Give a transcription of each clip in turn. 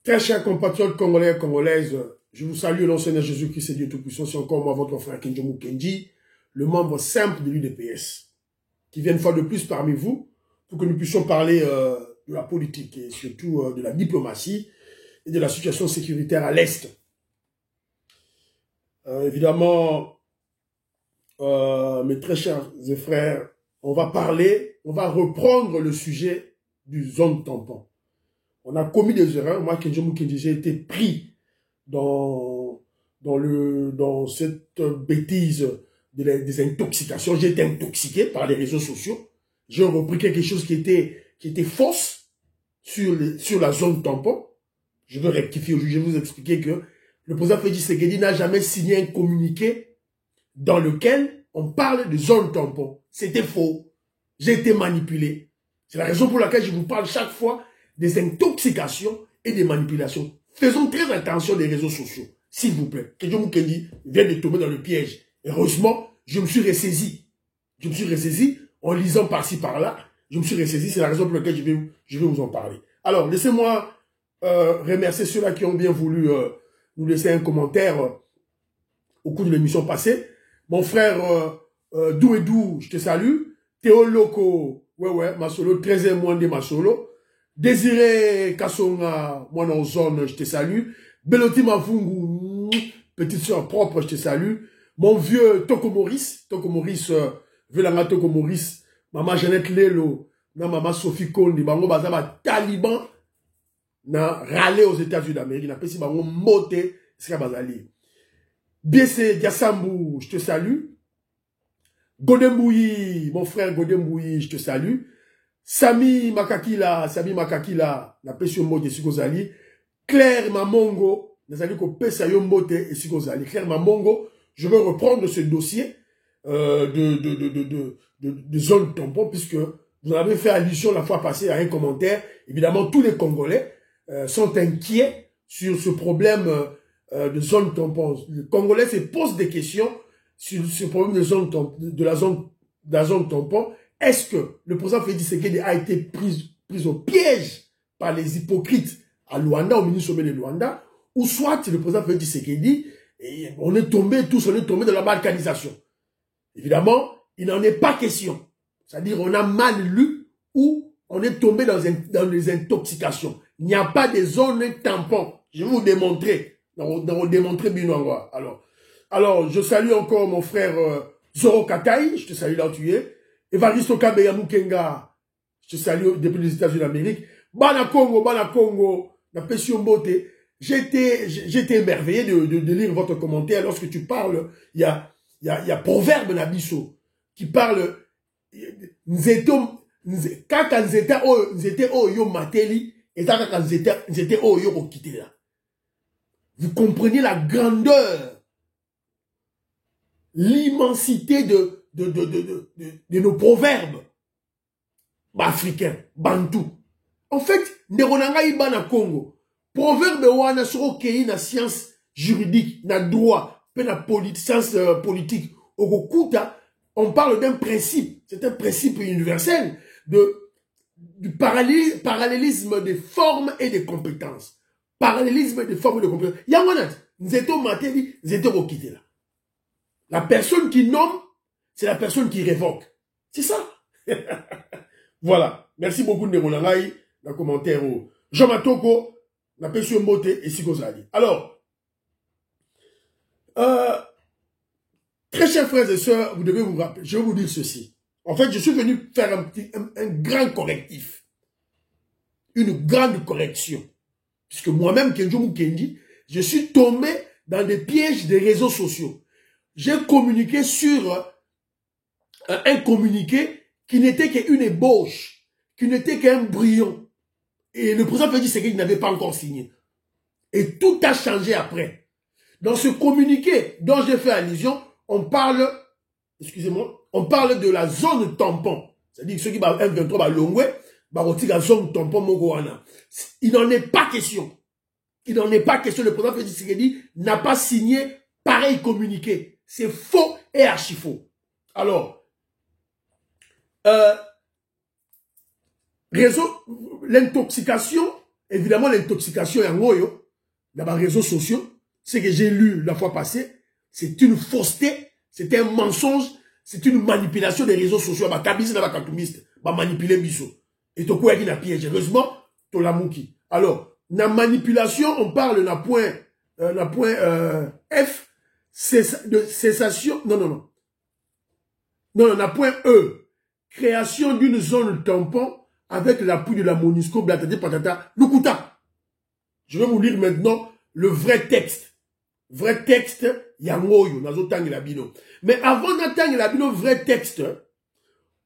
Très chers compatriotes congolais et congolaises, je vous salue au nom de Seigneur Jésus-Christ et Dieu Tout-Puissant. C'est encore moi, votre frère Kenjomu Kenji, le membre simple de l'UDPS, qui vient une fois de plus parmi vous pour que nous puissions parler de la politique et surtout de la diplomatie et de la situation sécuritaire à l'Est. Évidemment, mes très chers frères, on va reprendre le sujet du zone tampon. On a commis des erreurs. Moi, Kenjomu Kenji, j'ai été pris dans cette bêtise des intoxications. J'ai été intoxiqué par les réseaux sociaux. J'ai repris quelque chose qui était fausse sur la zone tampon. Je veux rectifier aujourd'hui. Je vais vous expliquer que le président Félix Tshisekedi n'a jamais signé un communiqué dans lequel on parle de zone tampon. C'était faux. J'ai été manipulé. C'est la raison pour laquelle je vous parle chaque fois des intoxications et des manipulations. Faisons très attention des réseaux sociaux, s'il vous plaît. Kenjomu Kenji vient de tomber dans le piège. Heureusement, je me suis ressaisi. Je me suis ressaisi en lisant par-ci, par-là. Je me suis ressaisi, c'est la raison pour laquelle je vais vous en parler. Alors, laissez-moi remercier ceux-là qui ont bien voulu nous laisser un commentaire au cours de l'émission passée. Mon frère Douedou, je te salue. Théo Loco, ouais, Masolo, 13e mois de Masolo. Désiré Kassonga, moi dans zone, je te salue. Beloti Mafungu, petite soeur propre, je te salue. Mon vieux Toko Maurice, Velanga Toko Maurice, maman Jeannette Lelo, maman Sophie Kondi, bango bazaba taliban, na râlé aux États-Unis d'Amérique, na pesi bango moté, c'est bazali. Biese Diassambu, je te salue. Godemboui, mon frère Godemboui, je te salue. Sami Makakila, na pesi mbote sikozali. Claire Mamongo, nazali ko pesa yo mbote et sikozali. Claire Mamongo, je veux reprendre ce dossier de zone tampon, puisque vous avez fait allusion la fois passée à un commentaire. Évidemment, tous les Congolais sont inquiets sur ce problème de zone tampon. Les Congolais se posent des questions sur ce problème de la zone tampon. Est-ce que le président Félix Tshisekedi a été pris au piège par les hypocrites à Luanda, au ministre de Luanda, ou soit le président Félix Tshisekedi, on est tombé dans la balkanisation. Évidemment, il n'en est pas question. C'est-à-dire, on a mal lu ou on est tombé dans les intoxications. Il n'y a pas de zone tampon. Je vais vous démontrer. Binouangwa. Alors, je salue encore mon frère Zoro Katai, je te salue là où tu es. Evaristo Kabeya Mukenga, je te salue depuis les États-Unis d'Amérique. Bana Congo, na Pession Mbote. J'étais émerveillé de lire votre commentaire. Lorsque tu parles, il y a Proverbe Nabiso qui parle kaka nzete oyo mateli et kaka nzete oyo okitela. Vous comprenez la grandeur, l'immensité de nos proverbes africains, bantou. En fait, Neronanga Ibana Congo, proverbe wana soro kei na science juridique, na droit, na science politique, okukuta, on parle d'un principe, c'est un principe universel du parallélisme des formes et des compétences. Parallélisme des formes et des compétences. Yangonat, nzeto mateli, nzeto okitela. La personne qui nomme, c'est la personne qui révoque. C'est ça. Voilà. Merci beaucoup de Neronangaï, dans le commentaire. Jean Matoko, la personne Mbote et Sikozali. Alors, très chers frères et sœurs, vous devez vous rappeler, je vais vous dire ceci. En fait, je suis venu faire un grand correctif. Une grande correction. Puisque moi-même, Kenjomu Kenji, je suis tombé dans des pièges des réseaux sociaux. J'ai communiqué sur un communiqué qui n'était qu'une ébauche, qui n'était qu'un brouillon. Et le président Félix Tshisekedi n'avait pas encore signé. Et tout a changé après. Dans ce communiqué dont j'ai fait allusion, on parle, excusez-moi, on parle de la zone tampon. C'est-à-dire ceux qui ont M23 à Longwe, la zone tampon Mogoana. Il n'en est pas question. Il n'en est pas question. Le président Félix Tshisekedi n'a pas signé pareil communiqué. C'est faux et archi faux. Alors, l'intoxication évidemment, l'intoxication est en goyo, dans les réseaux sociaux. Ce que j'ai lu la fois passée, c'est une fausseté, c'est un mensonge, c'est une manipulation des réseaux sociaux. Bah, kabisi na bakatumiste, bah, manipuler biso. Et to quoi na piège. Heureusement, to la mouki. Alors, na manipulation, on parle na point F, de cessation, non, na point E, création d'une zone tampon avec l'appui de la MONUSCO, blatati patata, Lukuta. Je vais vous lire maintenant le vrai texte. Vrai texte, yangoyo, nazo tangi la bino. Mais avant d'attendre la bino, vrai texte,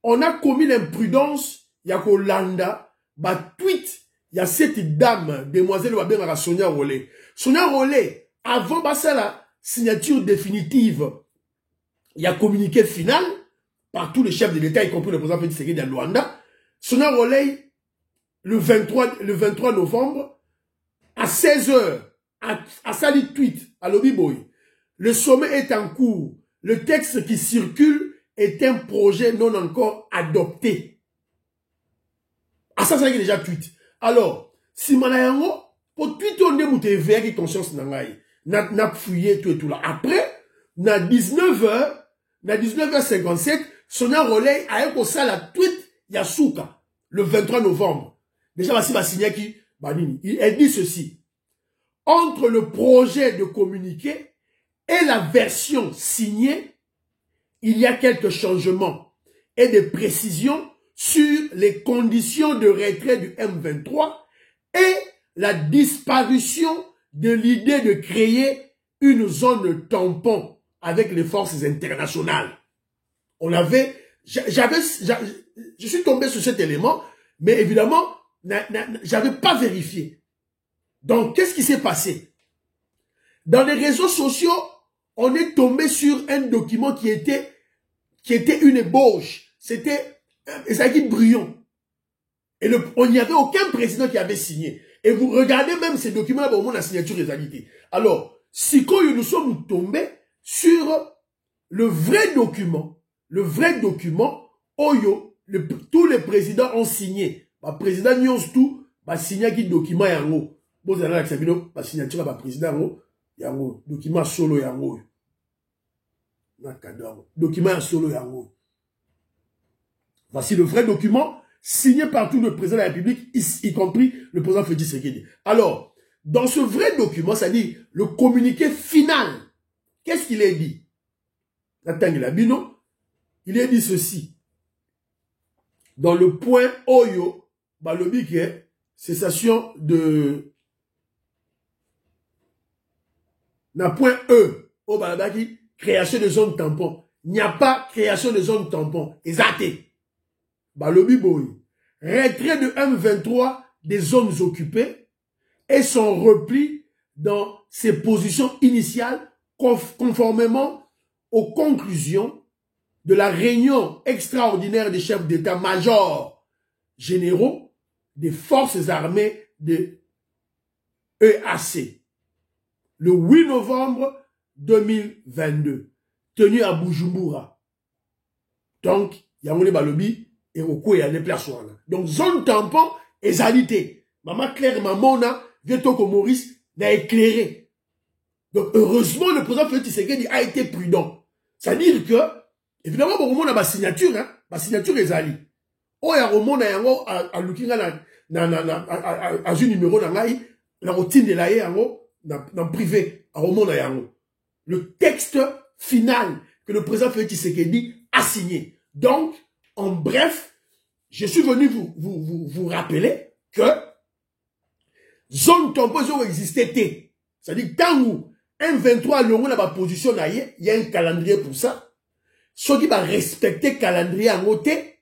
on a commis l'imprudence, yako landa, ba tweet, il y a cette dame, demoiselle Wabengara Sonia Rolé. Sonia Rolé, avant la signature définitive, il y a communiqué final par tous les chefs de l'État, y compris le président Félix Tshisekedi de Luanda. Sonia Rolé, le 23 novembre, à 16h, à Sali Tweet, à Lobby Boy. Le sommet est en cours. Le texte qui circule est un projet non encore adopté. Ah, ça, c'est déjà tweet. Alors, si Manayango, pour tweeter, on est éveillé qui conscience nangaï. N'a fouillé tout et tout là. Après, na 19h57, Sonia Rolé a eu ça la tweet Yasuka, le 23 novembre. Déjà, voici ma signé qui, elle dit ceci. Entre le projet de communiqué et la version signée, il y a quelques changements et des précisions sur les conditions de retrait du M23 et la disparition de l'idée de créer une zone tampon avec les forces internationales. On avait, je suis tombé sur cet élément, mais évidemment, j'avais pas vérifié. Donc, qu'est-ce qui s'est passé? Dans les réseaux sociaux, on est tombé sur un document qui était une ébauche. C'était Esaïe Brion. Et on n'y avait aucun président qui avait signé. Et vous regardez même ces documents-là, au moins la signature réalité. Alors, si quand nous sommes tombés sur le vrai document, Oyo, tous les présidents ont signé. Le président Nyonstu a signé un document yango. Bon, vous avez la signature du président yango. Document solo yango. Document solo yango. Voici le vrai document signé par tout le président de la République, y compris le président Félix Tshisekedi. Alors, dans ce vrai document, c'est-à-dire le communiqué final, qu'est-ce qu'il est dit? Il est dit ceci. Dans le point Oyo, balobi qui est cessation de... Na point E, au balabaki, création de zone tampon. Il n'y a pas création de zone tampon. Exacté. Balobi boy. Retrait de M23 des zones occupées et son repli dans ses positions initiales conformément aux conclusions de la réunion extraordinaire des chefs d'état-major généraux des forces armées de EAC le 8 novembre 2022 tenu à Bujumbura. Donc, il y a un balobi et au coup il y a des places. Donc, zone tampon et zalité. Maman Claire, maman Vietoko Maurice n'a éclairé. Donc, heureusement, le président Félix Tshisekedi a été prudent. C'est-à-dire que, évidemment, on a ma signature, hein, ma signature est zali. Oh, il y a un moment, à Lukinga, à un numéro, na routine de la dans privé, à un moment, le texte final que le président Félix Tshisekedi a signé. Donc, en bref, je suis venu vous rappeler que zone tampon existait. C'est-à-dire, tant où M23 l'on a ma position, il y a un calendrier pour ça. Ceux qui va respecter le calendrier en côté,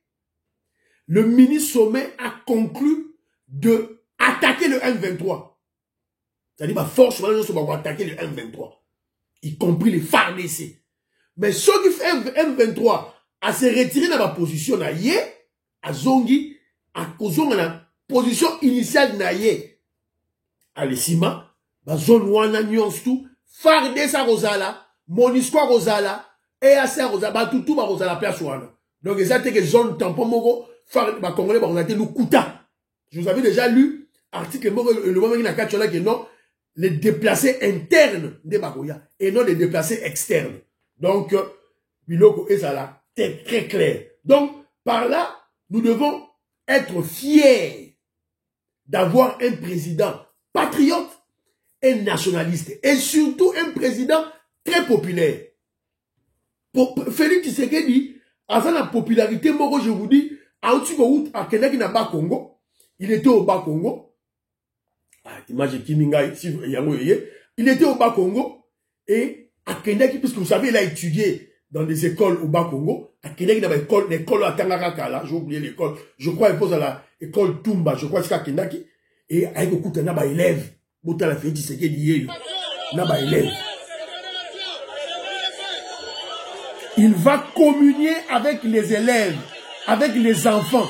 le mini-sommet a conclu de attaquer le M23. C'est-à-dire, ma force, va attaquer le M23. Y compris les FARDC. Mais ceux qui font M23 à se retirer dans ma position, à Zongi, à cause de la position initiale, à l'Essima, à zone wana nuance tout, FARDC Rosala, MONUSCO Rosala, EAC Rosala, tout va Rosala place wana. Donc, ça, c'est que zone tampon mogo, FARDC, Congolais, va nous Kuta. Je vous avais déjà lu article, le moment qu'il a que non, les déplacés internes de Bakoya et non les déplacés externes. Donc, Biloko et ça là, c'est très clair. Donc, par là, nous devons être fiers d'avoir un président patriote et nationaliste. Et surtout un président très populaire. Félix Tshisekedi, à sa popularité, moi, je vous dis, à Kenya qui n'a pas Congo, il était au bas Congo. Imagine Kiminga, il était au bas Congo et à Kenya, puisque vous savez, il a étudié dans des écoles au bas Congo. À Kenya, il y avait l'école à Tangarakala, j'ai oublié l'école. Je crois qu'il pose à l'école Tumba, je crois que c'est à Kenya. Et avec beaucoup de élèves, Botala Félix Tshisekedi, Naba élève. Il va communier avec les élèves, avec les enfants.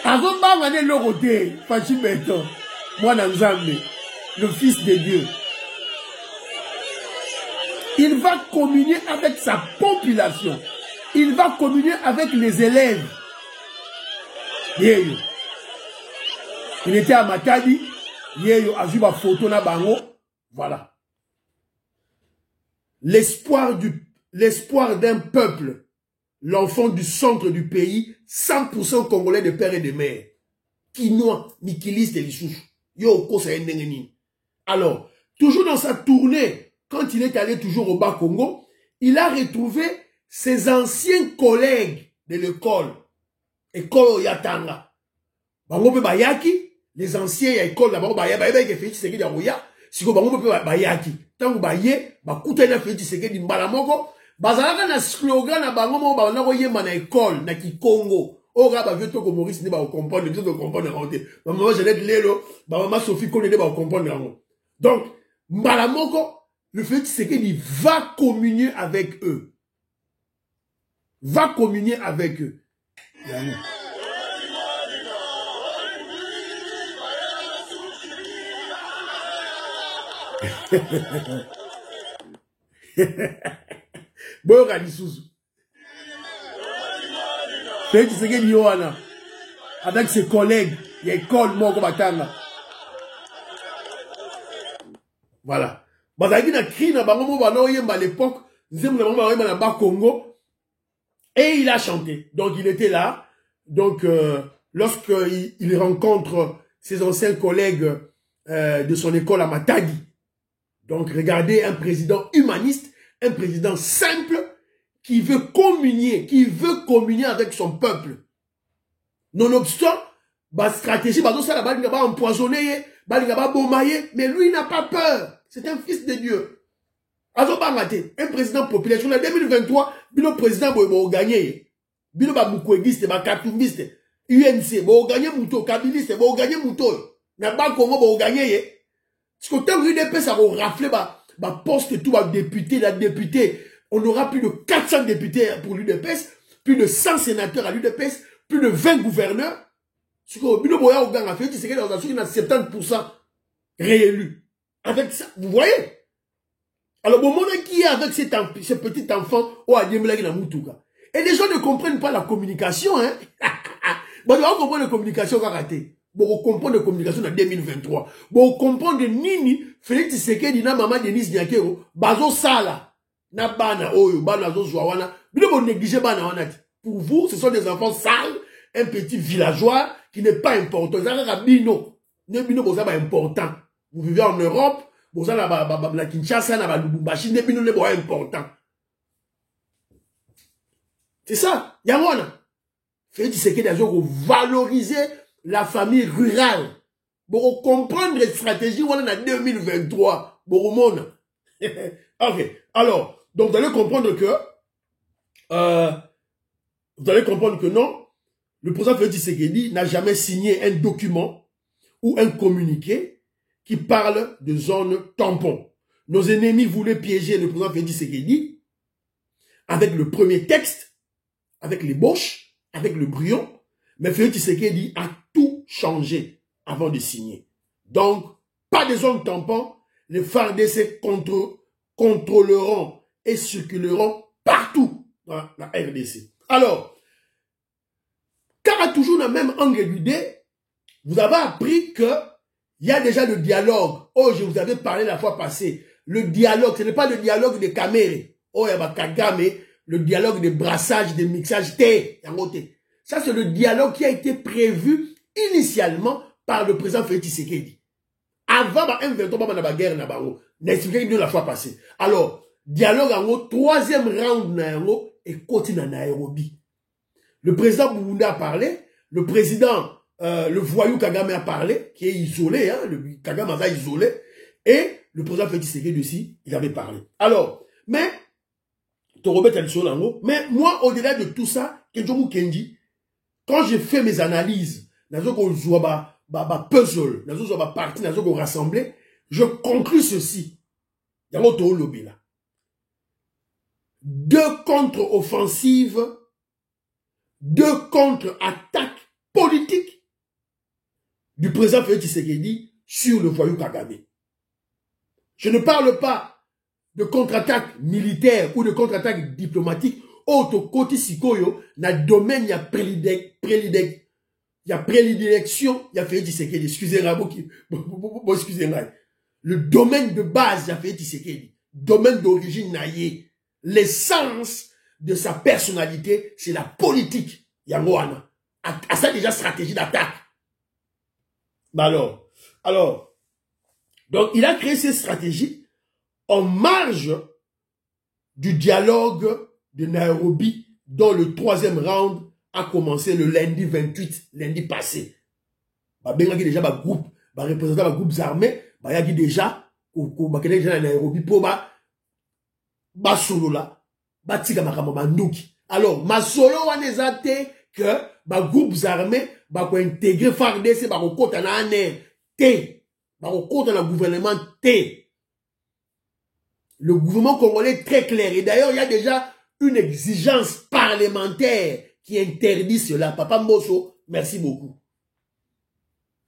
Avant de le côté, Fachi Beton, moi Nzambe, le Fils de Dieu. Il va communier avec sa population. Il va communier avec les élèves. Yeyo. Il était à Matadi. Yeyo a vu ma photo na bango. Voilà. L'espoir d'un peuple, l'enfant du centre du pays, 100% congolais de père et de mère. Kinois, Mikiliste et Lissouche. Yo, alors, toujours dans sa tournée, quand il est allé toujours au Bas-Congo, il a retrouvé ses anciens collègues de l'école. École Yatanga. Bango Bayaki, les anciens écoles là-bas, Bayaki, Félix Tshisekedi Arouya, si Bango Bayaki. Tant que Baye, Bakoute na Félix Tshisekedi Mbalamoko, Bazalaka na slogan na bango mo ba na koyema na école na Kikongo. Ora ba vieux to ko Maurice ne ba comprendre, ne ba comprendre renté. Maman Jeannette Lelo, maman Sophie Kone ne ba comprendre rango. Donc Mbalamoko, le Félix Tshisekedi va communier avec eux. Va communier avec eux. Boyoka lisusu. Félix Tshisekedi Yohana, avec ses collègues, il y a école Moko Batanga. Voilà. Bazaki na cri na bango mo bana oyemba à l'époque, nzembo na bango oyemba na ba Congo, et il a chanté. Donc il était là. Donc lorsqu'il rencontre ses anciens collègues de son école à Matadi. Donc regardez un président humaniste, un président simple qui veut communier avec son peuple. Nonobstant, la stratégie, va empoisonner, va bombayer, mais lui n'a pas peur. C'est un fils de Dieu. Un président populaire. En 2023, le président va gagner. Bilo ba Mukwegiste, ba Katumbiste, UNC, va gagner Mouto, Kabiliste, va gagner Mouto. Na ba Congo va gagner. Parce que tant que l'UDP, ça va rafler, bah, poste tout, bah, député, la députée. On aura plus de 400 députés pour l'UDPS, plus de 100 sénateurs à l'UDPS, plus de 20 gouverneurs. Ce que Bilo Boya Ogang a fait, c'est qu'il y a 70% réélus. Avec ça, vous voyez? Alors, bon, mon qui est avec ce petit enfant, et les gens ne comprennent pas la communication, hein? Bon, on comprend la communication va rater. Bon, comprendre la communication en 2023. Bon, comprendre Nini, Félix Tshisekedi na maman Denise Nyakero, bazo sala, na bana oyo, bana zo zwawana, bino bon négliger bana wana. Pour vous, ce sont des enfants sales, un petit villageois qui n'est pas important. Zara bino, ne bino boza ba important. Vous vivez en Europe, boza la Kinshasa, na ba Lubumbashi, ne bino ne boza important. C'est ça, yamona. Félix Tshisekedi a valoriser la famille rurale. Pour comprendre les stratégies, on est en 2023. Ok. Alors, donc vous allez comprendre que non, le président Félix Tshisekedi n'a jamais signé un document ou un communiqué qui parle de zone tampon. Nos ennemis voulaient piéger le président Félix Tshisekedi avec le premier texte, avec les Boches, avec le brouillon, mais Félix Tshisekedi a tout changé avant de signer. Donc, pas de zone tampon, les FARDC contrôleront et circuleront partout dans la RDC. Alors, car a toujours le même angle d'idée, vous avez appris que il y a déjà le dialogue. Oh, je vous avais parlé la fois passée. Le dialogue, ce n'est pas le dialogue de Kamere. Oh, il y a Kagame, le dialogue de brassage, de mixage, ça, c'est le dialogue qui a été prévu initialement par le président Félix Tshisekedi. Avant, M23, il y a une guerre, on a expliqué la fois passée. Alors, dialogue en haut, troisième round et continue en Nairobi. Le président Boubounda a parlé, le président, le voyou Kagame a parlé, qui est isolé, hein, le Kagame a isolé, et le président Félix Tshisekedi aussi, il avait parlé. Alors, mais moi, au-delà de tout ça, Kenjomu Kenji, quand j'ai fait mes analyses, puzzle, partie, rassemblé, je conclus ceci. Deux contre-offensives, deux contre-attaques politiques du président Félix Tshisekedi sur le voyou Kagame. Je ne parle pas de contre-attaque militaire ou de contre-attaque diplomatique. Autre côté sikoyo, na domaine, il y a prédilection, il y a Félix Tshisekedi. Excusez-moi, excusez-moi. Le domaine de base, il y a Félix Tshisekedi. Domaine d'origine naïe. L'essence de sa personnalité, c'est la politique. Yangoana. À ça déjà stratégie d'attaque. Bah alors, donc il a créé ces stratégies en marge du dialogue de Nairobi, dont le troisième round a commencé le lundi 28, lundi passé. Bah, ben, déjà, bah, groupe, bah, représentant, bah, groupes armés, bah, y a déjà, bah, déjà, Nairobi, pour, bah, solo là, bah, tika, ma ndouki. Alors, ma solo, on est athée que, bah, groupes armés, bah, pour intégrer FARDC, bah, au côté, na, T, bah, au côté, na, gouvernement, T. Le gouvernement congolais est très clair. Et d'ailleurs, il y a déjà une exigence parlementaire qui interdit cela. Papa Mosso, merci beaucoup.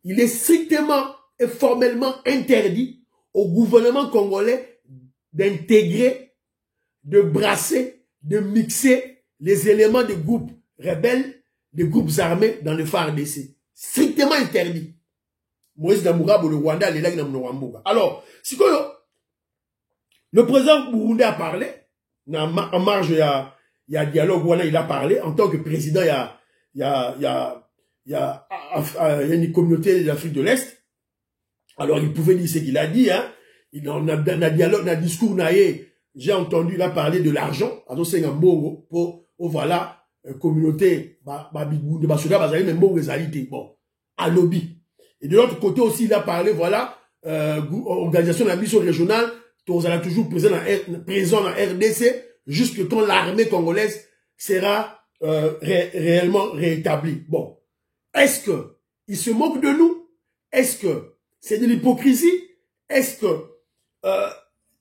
Il est strictement et formellement interdit au gouvernement congolais d'intégrer, de brasser, de mixer les éléments des groupes rebelles, des groupes armés dans le FARDC. Strictement interdit. Moïse Damoura, le Rwanda, les lacs Namouramboga. Alors, si le président Burundais a parlé, en marge, il y a dialogue, il a parlé, en tant que président, il y a une communauté de l'Afrique de l'Est. Alors, il pouvait dire ce qu'il a dit, hein. Dans un dialogue, dans un discours, j'ai entendu, il a parlé de l'argent, pour, voilà, communauté, bon, à lobby. Et de l'autre côté aussi, il a parlé, voilà, organisation de la mission régionale, on sera toujours présent dans RDC jusqu'à quand l'armée congolaise sera réellement rétablie. Bon, est-ce que il se moque de nous? Est-ce que c'est de l'hypocrisie? Est-ce que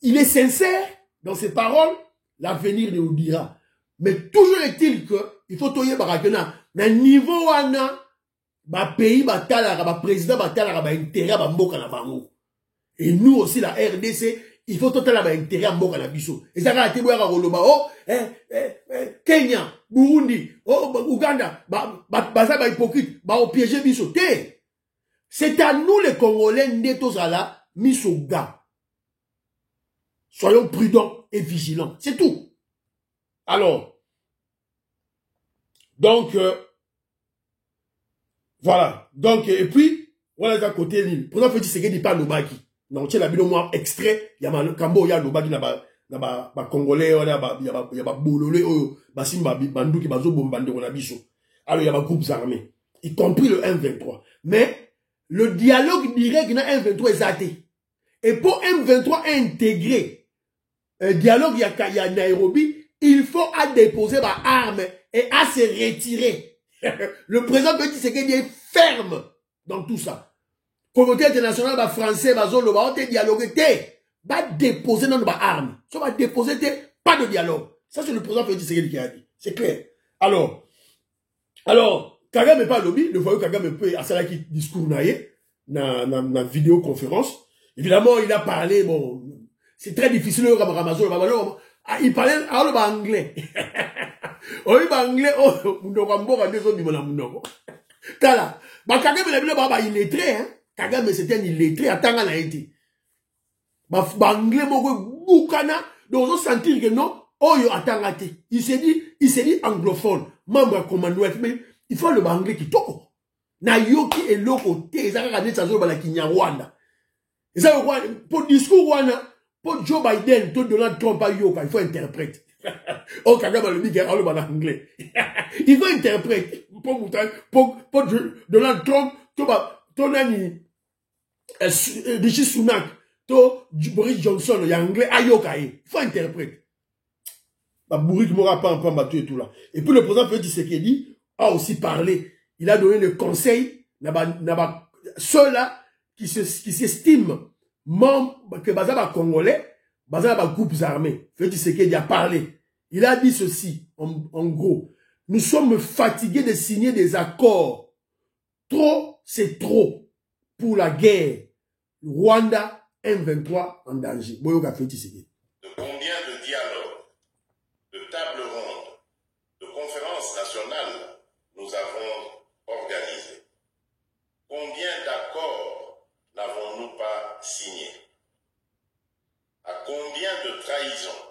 il est sincère dans ses paroles? L'avenir nous dira. Mais toujours est-il que il faut toyer barakena na niveau wana ba pays batala ba président batala ba intérêt ba mboka na bango. Et nous aussi la RDC il faut totalement intérêt à Mboka na biso. Et ça va Kenya, Burundi, Ouganda, ça hypocrite, au piéger biso. C'est à nous les Congolais netozala misoga. Soyons prudents et vigilants. C'est tout. Alors, donc, voilà. Donc, et puis, voilà d'un côté, le président Félix Tshisekedi parle de Baki. Non, tu as vu moi extrait, il y a ma Kambo, il y a Lobaki, il y a Congolais, il y a Bololé, Simba, Bandou qui bazo bombardé on a biso. Alors il y a groupes armés, y compris le M23. Mais le dialogue direct dans M23 est athée. Et pour M23 intégrer un dialogue, il y a Nairobi, il faut à déposer ma arme et à se retirer. Le président Félix Tshisekedi est ferme dans tout ça. Communauté internationale, bah, français, bah, zolo, bah, on te dialoguer, bah, déposer dans nos armes. Ça va déposer, pas de dialogue. Ça, c'est le président Félix Tshisekedi qui a dit. C'est clair. Alors, Kagame n'est pas lobby, le voyou Kagame peut, à cela qui discours naïe, dans vidéoconférence. Évidemment, il a parlé, bon, c'est très difficile, il parlait, anglais. Oh, il anglais, oh, Tala. Bah, Kagame, il est illettré, hein. Kagame, c'était un illettré, attends, on a été. Bah, anglais, boukana, donc on sentir que non, oh, yo, attends, il s'est dit anglophone, membre de Commonwealth, mais il faut le anglais qui toko. Na yoki et loko te, ça va ça zo bala Kinyarwanda. Et ça, pour discours, pour Joe Biden, tout Donald Trump, il faut interpréter. Oh, Kagame, le dit qu'il y a en anglais. Il faut interpréter. Pour Donald Trump, tout nani, Rishi Sunak, tout Boris Johnson, il y a anglais, il faut interpréter. Bourri qui m'aura pas un peu battu et tout là. Et puis le président Félix Tshisekedi a aussi parlé. Il a donné le conseil, ceux-là qui s'estiment membres, que Bazaba Congolais, Bazaba groupes armés. Félix Tshisekedi a parlé. Il a dit ceci, en gros. Nous sommes fatigués de signer des accords. Trop, c'est trop. Pour la guerre. Rwanda, M23 en danger. Boyoka Félix Tshisekedi. De combien de dialogues, de tables rondes, de conférences nationales nous avons organisé? Combien d'accords n'avons-nous pas signés? À combien de trahisons,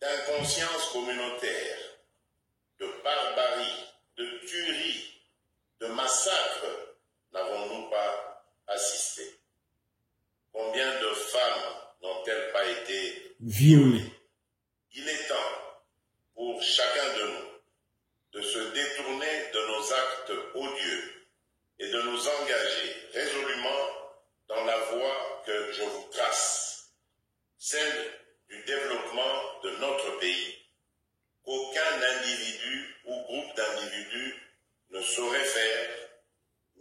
d'inconscience communautaire, de barbarie, de tuerie, de massacres n'avons-nous pas assisté? Combien de femmes n'ont-elles pas été violées? Il est temps pour chacun de nous de se détourner de nos actes odieux et de nous engager résolument dans la voie que je vous trace, celle du développement de notre pays, qu'aucun individu ou groupe d'individus ne saurait faire,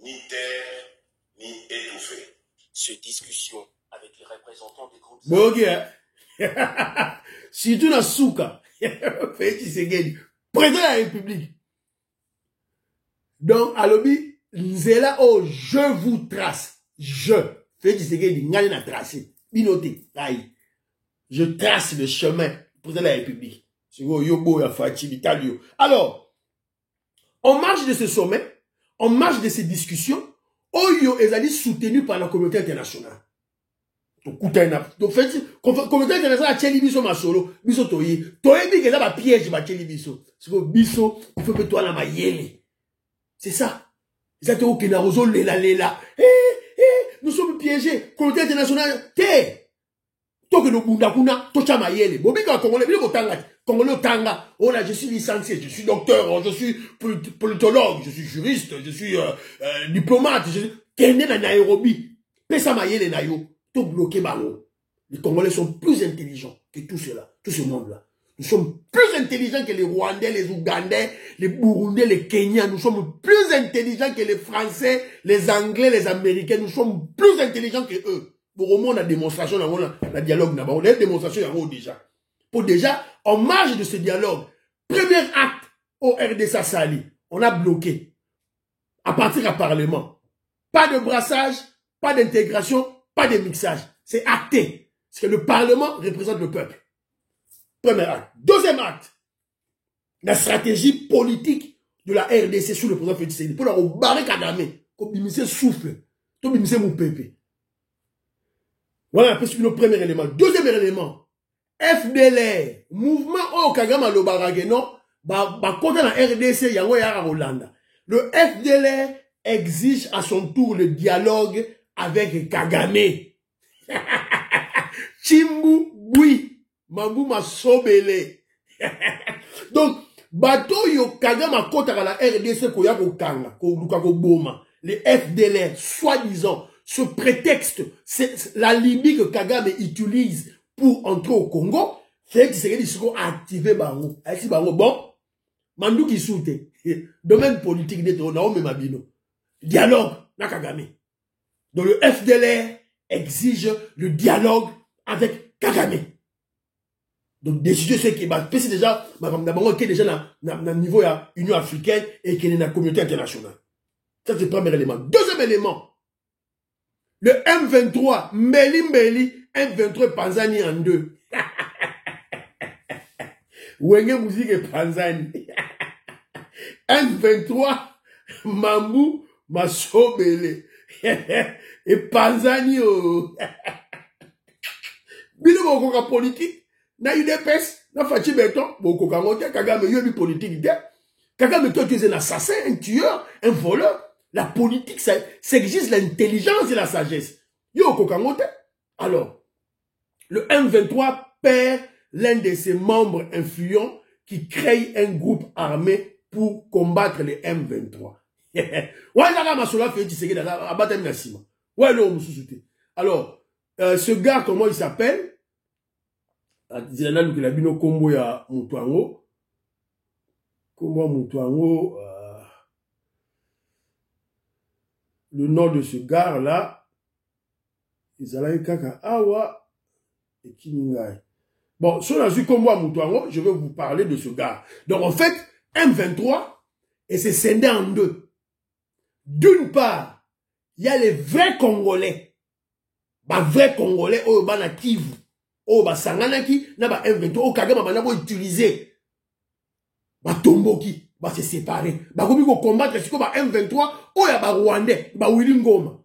ni taire, ni étouffer. Cette discussion avec les représentants des groupes... Bon, surtout dans Souka, Félix Tshisekedi, président de la République. Donc, à l'objet, Nzela, oh, je vous trace. Je. Félix Tshisekedi, n'allez pas tracer. Binoté, aïe. Je trace le chemin pour la République. Alors, en marge de ce sommet, en marge de ces discussions, Oyo est soutenu par la communauté internationale. Donc, communauté internationale a tchéli biso masolo, biso toye. Toye bi que ça va piège ba tchéli biso. C'est que biso, il faut que toi la mayele. C'est ça. Ça te ok na rozo lela. Nous sommes piégés. Communauté internationale, te. Toke no bunda kuna, tocha mayele. Bobika Congolais, bile botanga. Congolais tanga. Oh là, je suis licencié, je suis docteur, je suis politologue, je suis juriste, je suis diplomate, je suis kende na Nairobi. Pesa mayele na yo. Tout bloqué bango. Les Congolais sont plus intelligents que tout cela, tout ce monde-là. Nous sommes plus intelligents que les Rwandais, les Ougandais, les Burundais, les Kenyans. Nous sommes plus intelligents que les Français, les Anglais, les Américains. Nous sommes plus intelligents que eux. Pour au moins la démonstration, la dialogue, on a une démonstration déjà. Pour déjà, en marge de ce dialogue, premier acte au RDC Sali, on a bloqué. À partir du Parlement. Pas de brassage, pas d'intégration, pas de mixage. C'est acté. Parce que le Parlement représente le peuple. Premier acte. Deuxième acte. La stratégie politique de la RDC sous le président Félix Tshisekedi. Pour la barrer Kagame. Comme il me souffle. Comme il me mon pépé. Voilà un peu le premier élément. Deuxième élément. FDLR. Mouvement au Kagame lo barage non. Ba côté la RDC yango yara Hollande. Le FDLR exige à son tour le dialogue avec Kagame. Chimbu Bui. Mambu Masobele. Donc, bateau yo Kagame kota la RDC ko ya ko kanga, ko luka ko boma. Les FDLR, soi-disant, ce prétexte, c'est la Libye que Kagame utilise pour entrer au Congo. Félix Tshisekedi siko activer bango. Aïsi bango bon. Mandou ki soute. Domaine politique d'être Naomi Mabino. Dialogue na Kagame. Donc le FDLR exige le dialogue avec Kagame. Donc, décision, c'est que, c'est déjà, qui est déjà dans niveau de l'Union africaine et qui est dans la communauté internationale. Ça, c'est le premier élément. Deuxième élément. Le M23, Mbeli, M23 Panzani en deux. Wenge musique et Panzani. M23, Mambu Masobele. Et Panzani o. Bino bokoka politique. Na UDPS. Na Fachi Beton. Bokoka ngote. Kagame yobi politique de. Kagame toi tu es un assassin, un tueur, un voleur. La politique, ça existe l'intelligence et la sagesse. Yo kokangote. Alors, le M23 perd l'un de ses membres influents qui crée un groupe armé pour combattre les M23. Alors, ce gars, comment il s'appelle? Le nom de ce gars-là, Izalaï Kaka Awa et Kiningai. Bon, sur la Zukombo Moutouango, je vais vous parler de ce gars. Donc, en fait, M23, et c'est scindé en deux. D'une part, il y a les vrais Congolais. Bah, vrais Congolais, oh, bah, na Kivu. Oh, bah, Sanganaki, na bah, M23, oh, Kagama, bah, na bah, utiliser. Bah, Tomboki. Bah, c'est séparé. Bah, comme il faut combattre, c'est comme M23, oh, y'a bah, Rwandais, bah, Willy Ngoma.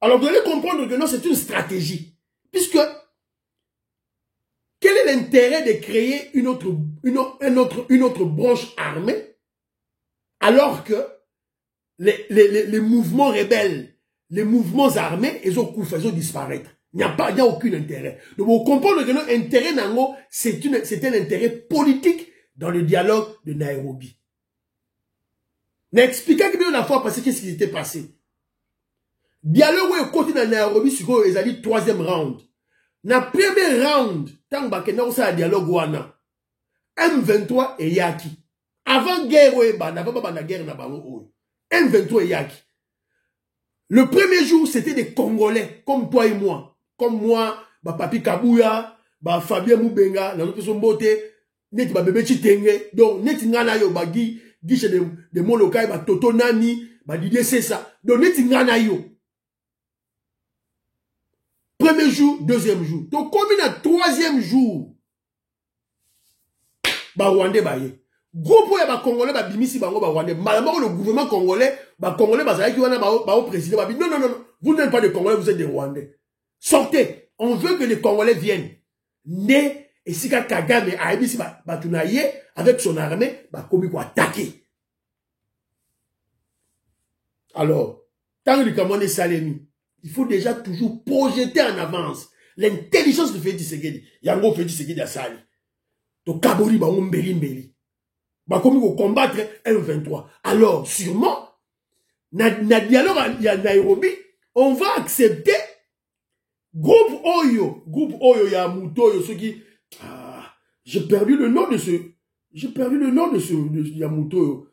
Alors, vous allez comprendre que non, c'est une stratégie. Puisque, quel est l'intérêt de créer une autre branche armée, alors que les mouvements rebelles, les mouvements armés, ils ont coupé, ils ont disparaître. Il n'y a aucun intérêt. Donc, vous comprenez que notre intérêt, c'est un intérêt politique dans le dialogue de Nairobi. N'expliquez que bien la fois passée, qu'est-ce qui s'était passé. Dialogue où il continue dans Nairobi, c'est quoi, ils ont dit troisième round. Dans le premier round, tant que nous avons un dialogue, M23 et Yaki. Avant guerre, avant la guerre, M23 et Yaki. Le premier jour, c'était des Congolais, comme toi et moi. Comme moi, Papi Kabouya, Fabien Moubenga, la autre personne beauté, Net Bébé Chitenge, donc Net Ngana yo, Guiche de Molokai, Toto Nani, Didier Sessa, donc Net Ngana yo. Premier jour, deuxième jour. Donc, comme il y a troisième jour, Rwandais baye. Groupe où il y a Congolais, Bimisi, Rwandais. Malheureusement, le gouvernement congolais, Congolais, qui va président. Non, non, non. Vous n'êtes pas des Congolais, vous êtes des Rwandais. Sortez. On veut que les Congolais viennent. Né, et si Kagame a émis Batunaye, avec son armée, comme il faut attaquer. Alors, tant que le Cameroun est Salemi, il faut déjà toujours projeter en avance l'intelligence de Félix Tshisekedi. Yango Félix Tshisekedi a sali. Donc, Kabori, mbeli. Comme il faut combattre M23. Alors, sûrement, na dialogue à Nairobi, on va accepter groupe Oyo, Yamuto, ceux qui... Ah, j'ai perdu le nom de ce Yamuto.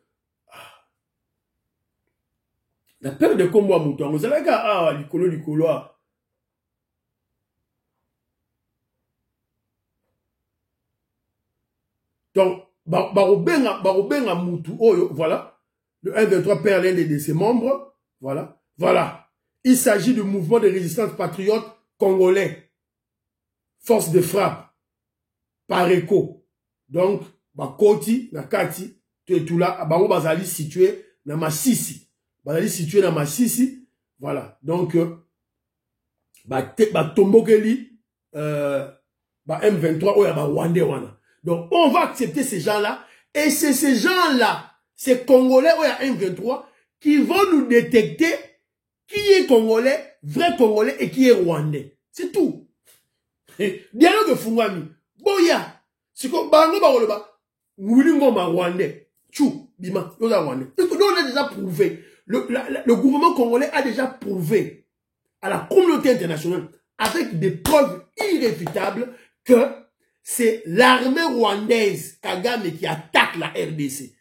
La peur de Kombo Yamuto. Vous allez dire, Likolo. Donc, Barobenga Moutou, voilà. Le 1-2-3 perd l'un de ses membres. Voilà. Voilà. Il s'agit du mouvement de résistance patriote congolais. Force de frappe. Pareco. Donc, Bakoti, Nakati, tout là, Bango Bazali situé dans Massissi. Bazali situé dans Massissi. Voilà. Donc, Tombokeli, M23, ou Rwandais, wana. Donc, on va accepter ces gens-là. Et c'est ces gens-là, ces Congolais ou M23, qui vont nous détecter qui est Congolais, vrai Congolais et qui est Rwandais. C'est tout. Dialogue Fungami. Boya. C'est comme Bango Baroloba. Ngoma Rwandais. Tchou. Bima. Nous Rwandais. On a déjà prouvé. Le gouvernement congolais a déjà prouvé à la communauté internationale, avec des preuves irréfutables, que c'est l'armée rwandaise, Kagame, qui attaque la RDC.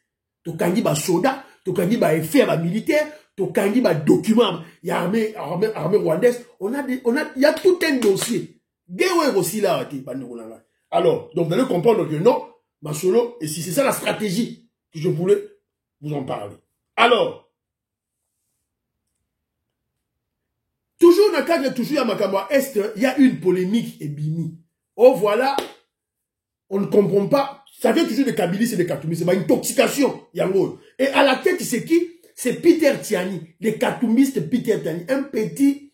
Tokangi ba soda, tokangi ba effet militaire, tokangi ba document, il y a armée rwandaise, il y a tout un dossier. Aussi là, alors, donc vous allez comprendre que non, Masolo, et si c'est ça la stratégie que je voulais vous en parler. Alors, toujours dans le cadre de toujours Yamakamba Est, il y a une polémique et bini. Oh voilà, on ne comprend pas. Ça vient toujours de Kabylie et de Katoumi. C'est une intoxication. Et à la tête, c'est qui? C'est Peter Tiani. Les Katoumistes Peter Tiani. Un petit...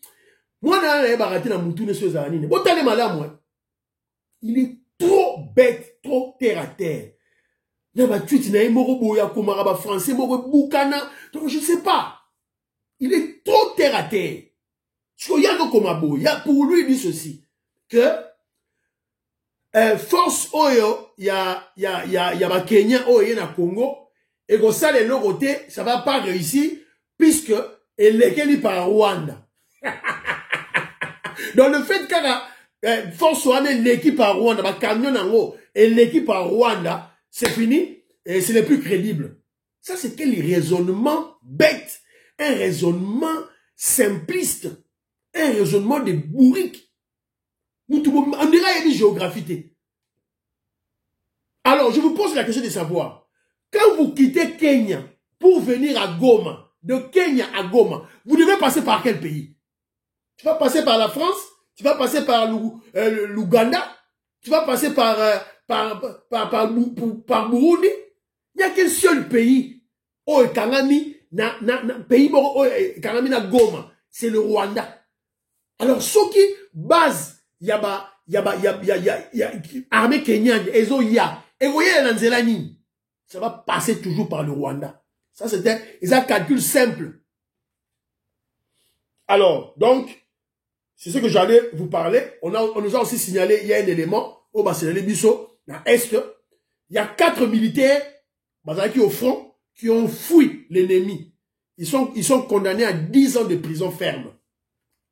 Moi, il est trop bête, trop terre à terre. Donc, je ne sais pas. Il est trop terre à terre. Il y a pour lui, il dit ceci. Que force Oyo, il y a ma Kenya Oyo na Congo, et que ça, les côté, ça va pas réussir, puisque elle est par Rwanda. Donc le fait que force Rwanda l'équipe par Rwanda, ma camion en haut, et l'équipe par Rwanda, c'est fini, et ce n'est plus crédible. Ça, c'est quel raisonnement bête, un raisonnement simpliste, un raisonnement de bourrique. On dirait une géographie. Alors, je vous pose la question de savoir, quand vous quittez Kenya pour venir à Goma, de Kenya à Goma, vous devez passer par quel pays? Tu vas passer par la France, tu vas passer par l'Ouganda, tu vas passer par Burundi. Il n'y a qu'un seul pays. Oh, Kangami, pays Kangami na Goma, c'est le Rwanda. Alors, ceux qui base il y a armée kenyane, et vous voyez, ça va passer toujours par le Rwanda. Ça, c'était un calcul simple. Alors, donc, c'est ce que j'allais vous parler. On nous a aussi signalé, il y a un élément, au Bassénalé Bisso, dans l'Est, il y a 4 militaires, qui au front, qui ont fui l'ennemi. Ils sont condamnés à 10 ans de prison ferme.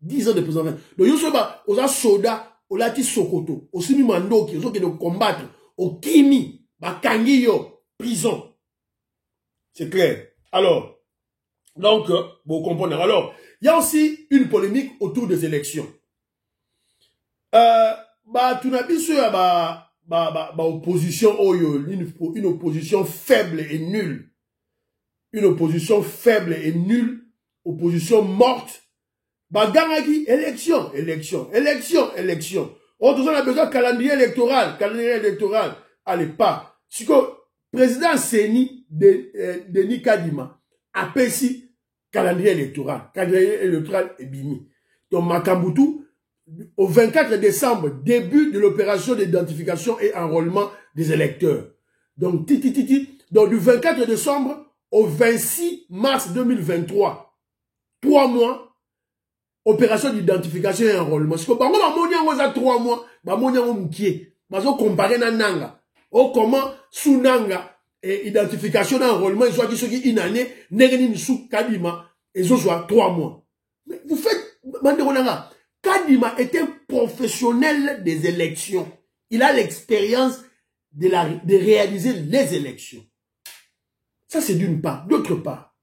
10 ans de prison ferme. Donc, ils sont aux soldats, au Lati Sokoto, au Simi Mandoki, ils ont de combattre, au Kimi, Bakangiyo, prison. C'est clair. Alors, donc, vous comprenez. Alors, il y a aussi une polémique autour des élections. Tout n'a pas opposition, une opposition faible et nulle. Une opposition faible et nulle, opposition morte. Bagangaki, élection. On a besoin de calendrier électoral. Allez, pas. Si que président Seni Denis Kadima a payé calendrier électoral est bimi. Donc, Makambutu, au 24 décembre, début de l'opération d'identification et enrôlement des électeurs. Donc, donc du 24 décembre au 26 mars 2023, 3 mois, opération d'identification et enrôlement. Parce que par contre, on a 3 mois, on a moukié. Parce qu'on compare na nanga. Oh, comment, sous nanga, et identification et enrôlement, ils sont qui une année, n'est sous Kadima, ils ont soit 3 mois. Mais vous faites, Kadima est un professionnel des élections. Il a l'expérience de réaliser les élections. Ça, c'est d'une part. D'autre part,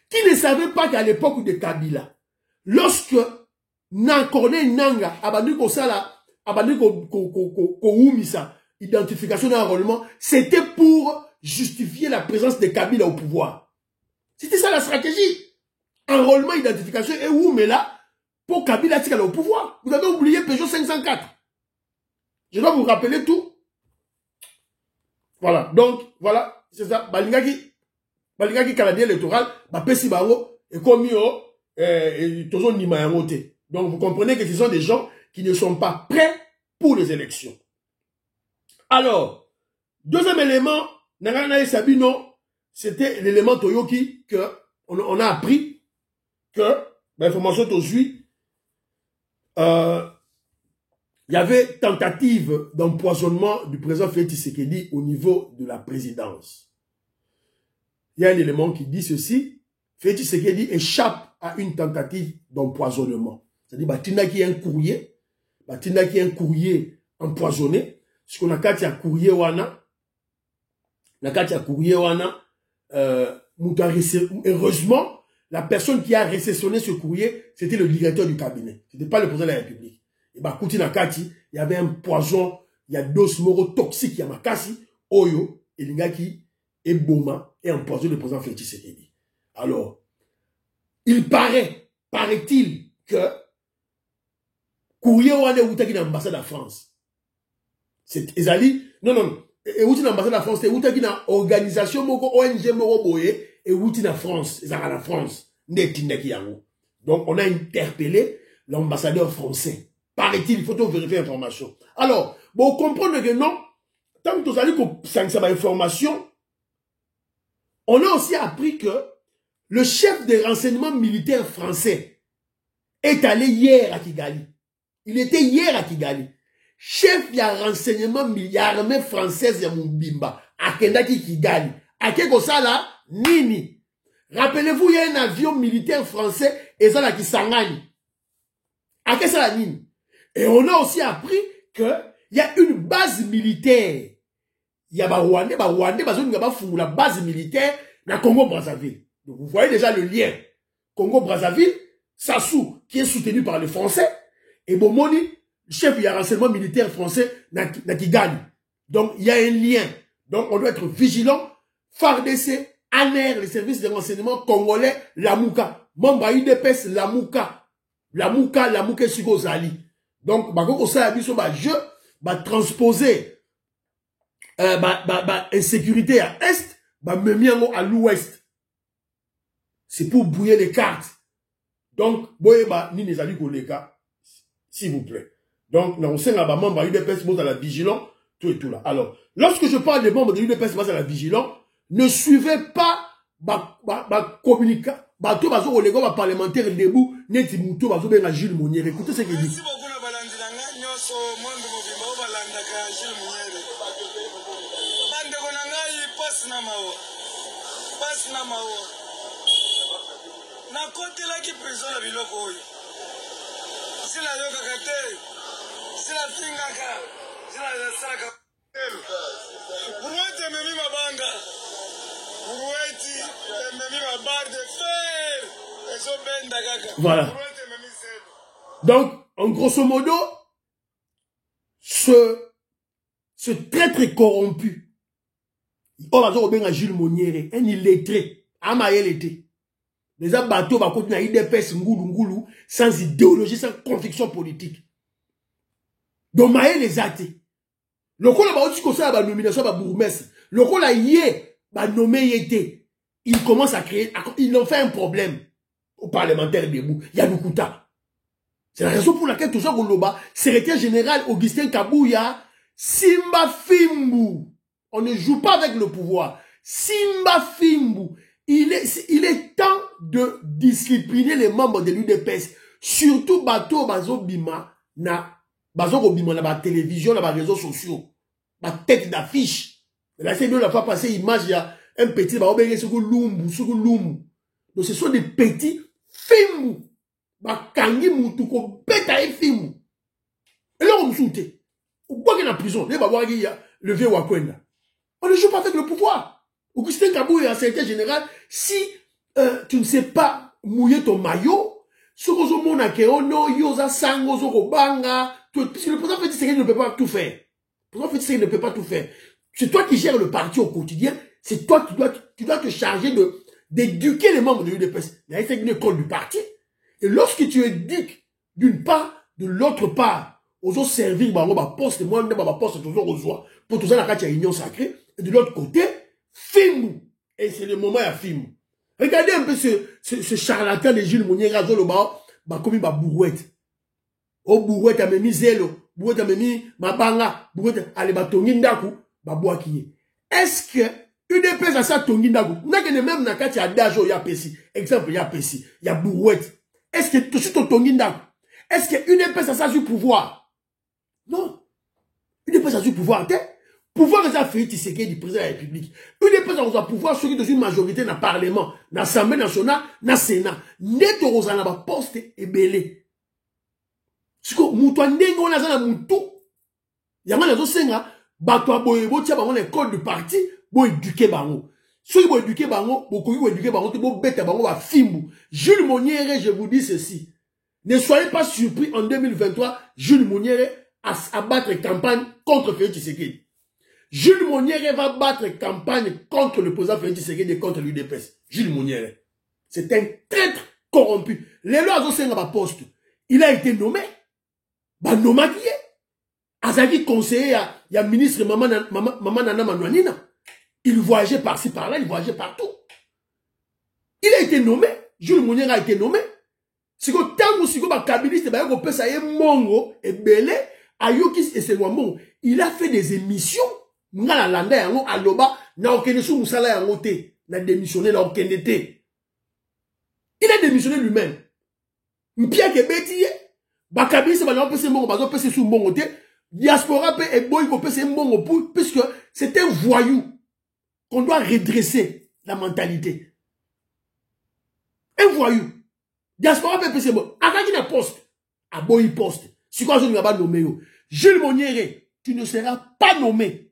qui ne savait pas qu'à l'époque de Kabila, lorsque Corneille Nanga abandi ko sala abandi ko umisa identification et enrôlement, c'était pour justifier la présence de Kabila au pouvoir. C'était ça la stratégie. Enrôlement, identification et oumela pour Kabila tika au pouvoir. Vous avez oublié Peugeot 504. Je dois vous rappeler tout. Voilà. Donc, voilà, c'est ça. Balingaki calendrier électoral, pesi bango et comme yo donc vous comprenez que ce sont des gens qui ne sont pas prêts pour les élections. Alors, deuxième élément, Nagana Sabino, c'était l'élément Toyoki que on a appris que l'information aujourd'hui, il y avait tentative d'empoisonnement du président Félix Tshisekedi au niveau de la présidence. Il y a un élément qui dit ceci, Félix Tshisekedi échappe à une tentative d'empoisonnement. C'est-à-dire, Batina qui est un courrier empoisonné, ce qu'on a quand un courrier wana, heureusement, la personne qui a réceptionné ce courrier, c'était le directeur du cabinet. C'était pas le président de la République. Et bah, Kouti Nakati, il y avait un poison, il y a dos moro toxique, il y a Makasi, Oyo, et Lingaki, et Boma, et empoisonné le président Félix Tshisekedi. Alors, il paraît-il que courrier wana outaki na ambassade de France. C'est Ezali, non, et outi na ambassade de France, et outi na organisation moko ONG moko boye, et outi na France, et la France, n'etindaki yango. Donc on a interpellé l'ambassadeur français. Paraît-il, il faut vérifier l'information. Alors, bon, comprendre que non, tant que vous allez que information, on a aussi appris que le chef des renseignements militaires français est allé hier à Kigali. Il était hier à Kigali. Chef de renseignement militaire armée française ya Mubimba à Kendaki Kigali. À Kekosala, Nini. Rappelez-vous, il y a un avion militaire français et ça là qui s'engage. À Kekosala, Nini. Et on a aussi appris qu'il y a une base militaire. Il y a la base militaire dans Congo-Brazzaville. Donc vous voyez déjà le lien. Congo-Brazzaville, Sassou, qui est soutenu par les Français, et Bomoni, chef du renseignement militaire français, na Kigali. Donc il y a un lien. Donc on doit être vigilant. FARDC, ANER, les services de renseignement congolais, Lamouka. Membre UDPS, Lamouka. Lamouka Sigozali. Donc, on sait jeu, transposer insécurité à Est, même à l'Ouest. C'est pour brouiller les cartes. Donc, ni les alliés collègues, s'il vous plaît. Donc, on sait que les membres de l'UDPS sont à la vigilance, tout et tout là. Alors, lorsque je parle des membres de l'UDPS à la vigilance, ne suivez pas communication. Bateau bazo olego ba parlementaire debout neti muto bazo benga Jules Monier. Écoutez ce qu'il dit. Merci beaucoup na balandi nanga nyoso monde mobimba o balanda ka Jules Monier. Bande kona ngai passe na mawo. Na côté là qui prison la biloko oyo. Sila yoka kate. Sila tingaka. Sila saka. Buruete memi mabanga. Burueti memi mabar de fer. Voilà. Donc, en grosso modo, ce traître corrompu, on va dire à Jules Monier, un illettré, Amaël était. Les abattos va continuer à IDPS ngoulou, sans idéologie, sans conviction politique. Donc, Maël les athées. Le coup, là-bas, aussi, qu'on sait la nomination, la bourgmestre. Le coup, là, yé, va nommer été. Il commence à créer, ils ont fait un problème. Au parlementaire debout, Yanoukuta. C'est la raison pour laquelle tout ça, secrétaire général Augustin Kabouya, Simba Fimbu. On ne joue pas avec le pouvoir. Simba Fimbu. Il est temps de discipliner les membres de l'UDPS. Surtout Bato Bazo Bima, na la télévision, na réseaux sociaux. Ma tête d'affiche. Là, c'est la fois passée, image, il y a un petit, donc ce sont des petits films. Bakangi mutuko beta et film. Et là, on me soute. Ou quoi qu'il y a en prison, le vieux Wakwenda. On ne joue pas avec le pouvoir. Augustin Kabou est un secrétaire général. Si tu ne sais pas mouiller ton maillot, ce que vous avez yoza sango zoko banga, parce que le président Félix Tshisekedi ne peut pas tout faire. Le président Félix Tshisekedi ne peut pas tout faire. C'est toi qui gères le parti au quotidien. C'est toi qui dois te charger d'éduquer les membres de l'UDPS. Il y a une école du parti. Et lorsque tu éduques d'une part, de l'autre part, aux autres servir, poste, moi, poste, toujours aux joies, pour tout ça, la carte, il y a union sacrée. Et de l'autre côté, film. Et c'est le moment à film. Regardez un peu ce charlatan de Jules Monier, comme il bourrouette. Oh, bourrouette, a mis zélo. Bourrouette, a mis mabanga. Bourrouette, allez, tongi ndaku, babouakiye. Est-ce que UDPS a ça tongi ndaku? N'a que même na carte, il y a dajo, il y a pessi. Exemple, il y a pessi. Il y a bourrouette. Est-ce que tout de suite tongi ndaku? Est-ce que UDPS a ça du pouvoir? Non. UDPS a du pouvoir, pouvoir les affaires du président de la République. UDPS a pouvoir sur une majorité dans le Parlement, dans l'Assemblée nationale, dans le Sénat. Net aux en poste et belé. Si vous avez un moutou, il y a un senga, bato aboyebo tia bango l'école du parti, bo éduquer bango. Si vous éduquer bango, vous éduquer bango, vous bête bango ba fimbu. Jules Monier, je vous dis ceci. Ne soyez pas surpris en 2023, Jules Monier à battre campagne contre Félix Tshisekedi. Jules Monier va battre campagne contre le président Félix Tshisekedi et contre l'UDPS. Jules Monier. C'est un traître corrompu. Les lois ont fait un poste. Il a été nommé. Bah, nommé. Azaki conseiller, il y a ministre Maman Nana Manouanina. Il voyageait par-ci, par-là, il voyageait partout. Il a été nommé. Jules Mounier a été nommé. Si vous avez si vous avez kabiliste, mongo et belé, ayokis et Selwamon. Il a fait des émissions. Nga la landa yango aloba na okene sou musala yango te. Na démissionné na okene te. Il a démissionné lui-même. Mpia ke beti ba kabiliste ba na opese mongo bazo pese sou mongo te. Diaspora pe et boy ko pese mongo pour puisque c'est un voyou qu'on doit redresser la mentalité. Un voyou. Diaspora peut passer bon. Akaki na poste. A boy poste. Si quoi je ne vais pas nommer. Jules Moniere, tu ne seras pas nommé.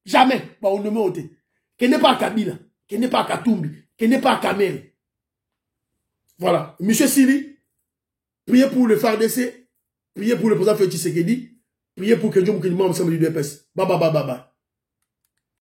Jamais. Bah, on nomme au thé. Qui n'est pas à Kabila. Qui n'est pas à Katumbi. Qui n'est pas à Kamel. Voilà. Monsieur Sili, priez pour le FARDC. Priez pour le président Félix Tshisekedi. Priez pour que Dieu me ensemble du DPS. Bye bye bye bye bye.